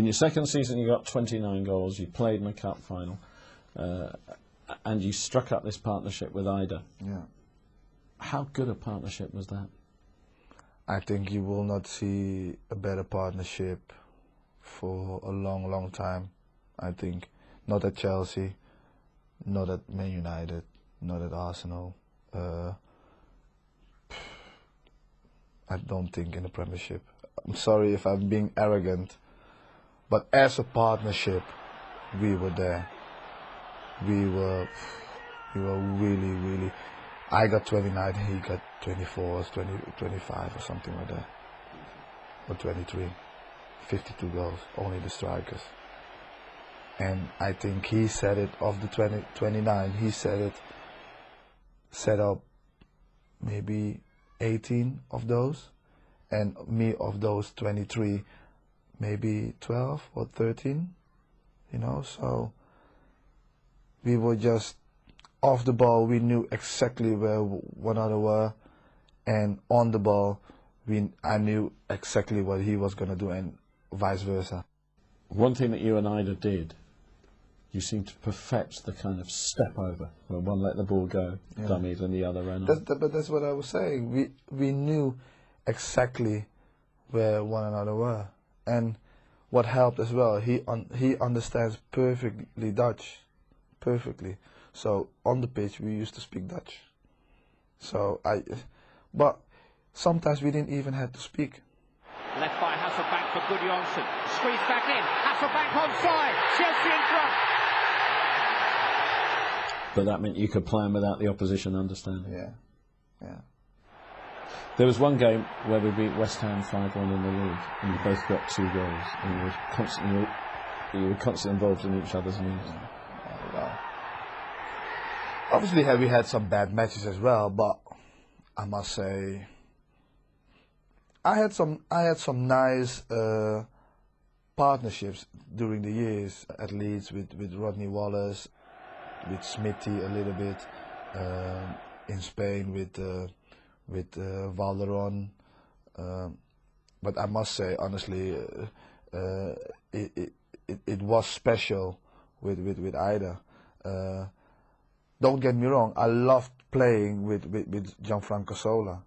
your second season, you got 29 goals. You played in a cup final, and you struck up this partnership with Eidur. Yeah. How good a partnership was that? I think you will not see a better partnership for a long, long time. I think not at Chelsea, not at Man United, not at Arsenal. I don't think in the Premiership. I'm sorry if I'm being arrogant, but as a partnership, we were there. We were really, really. I got 29, he got 24, 20, 25 or something like that, or 23. 52 goals, only the strikers. And I think he said it of the 29, he said it, set up maybe 18 of those, and me of those 23, maybe 12 or 13, you know, so we were just off the ball, we knew exactly where one another were, and on the ball, I knew exactly what he was going to do, and vice versa. One thing that you and Eidur did, you seemed to perfect the kind of step over where one let the ball go, dummies, and the other ran on. But that's what I was saying. We knew exactly where one another were, and what helped as well, he understands perfectly Dutch, perfectly. So on the pitch we used to speak Dutch. So but sometimes we didn't even have to speak. Left by Hasselbaink for Gudjohnsen. Squeezed back in. Hasselbaink onside. Chelsea in front. But that meant you could plan without the opposition understanding. Yeah, yeah. There was one game where we beat West Ham 5-1 in the league, and you both got 2 goals, and you were constantly involved in each other's news. Well, obviously we had some bad matches as well, but I must say I had some nice partnerships during the years at Leeds with Rodney Wallace, with Smithy a little bit, in Spain with Valderon, but I must say honestly, it was special with Eidur. Don't get me wrong, I loved playing with Gianfranco Sola,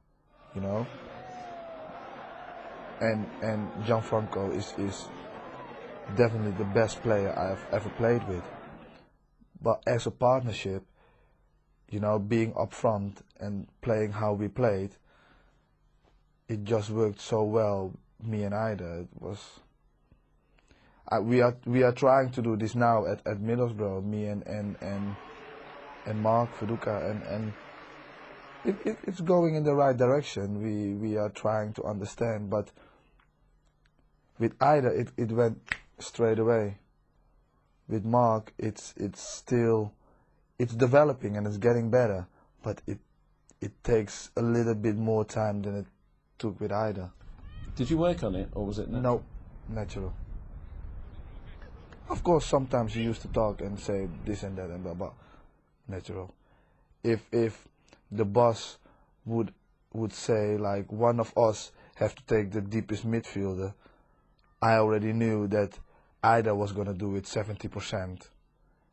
you know. And Gianfranco is definitely the best player I've ever played with. But as a partnership, you know, being up front and playing how we played, it just worked so well, me and Eidur. It was. We are trying to do this now at Middlesbrough, me and Mark Viduka, and it's going in the right direction. We are trying to understand, but with Eidur it went straight away. With Mark it's developing and it's getting better, but it takes a little bit more time than it took with Eidur. Did you work on it, or was it natural? No, natural. Of course, sometimes you used to talk and say this and that and blah, but natural. If the boss would say like one of us have to take the deepest midfielder, I already knew that Eidur was going to do it 70%,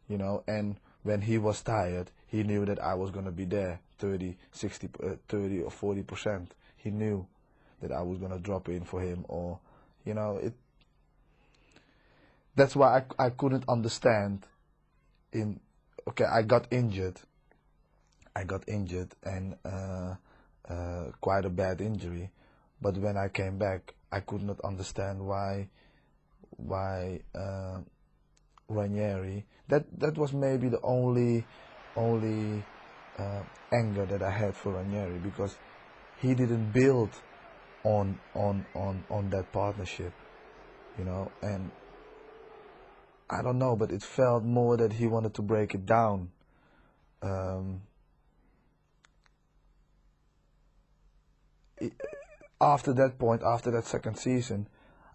you know, and when he was tired, he knew that I was going to be there 30, 60, 30 or 40%. He knew that I was going to drop in for him, or, you know, that's why I couldn't understand okay, I got injured and quite a bad injury, but when I came back, I could not understand why Ranieri, that was maybe the only anger that I had for Ranieri, because he didn't build on that partnership, you know, and I don't know, but it felt more that he wanted to break it down. After that point, after that second season,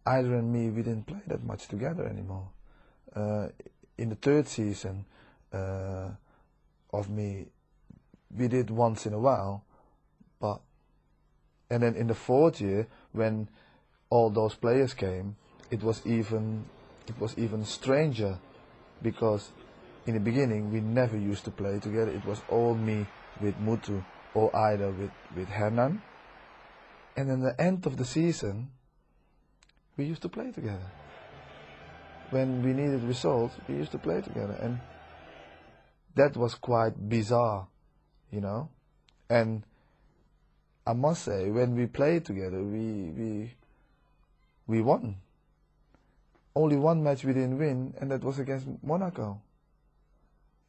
Eidur and me, we didn't play that much together anymore. In the third season of me, we did once in a while, and then in the fourth year, when all those players came, it was even it was even stranger because in the beginning we never used to play together. It was all me with Mutu or Eidur with Hernan. And in the end of the season, we used to play together. When we needed results, we used to play together. And that was quite bizarre, you know. And I must say, when we played together, we won. Only one match we didn't win, and that was against Monaco.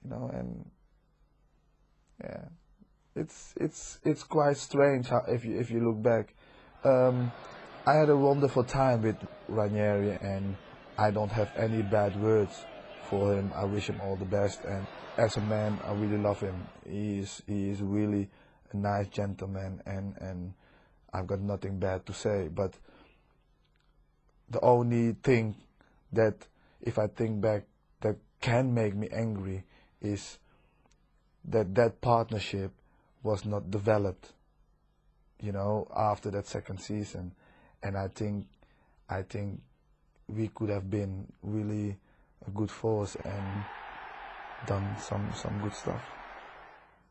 You know, and yeah, it's quite strange how if you look back. I had a wonderful time with Ranieri, and I don't have any bad words for him. I wish him all the best, and as a man, I really love him. He is really a nice gentleman, and I've got nothing bad to say. But the only thing that, if I think back, that can make me angry is that partnership was not developed, you know, after that second season. And I think we could have been really a good force and done some good stuff.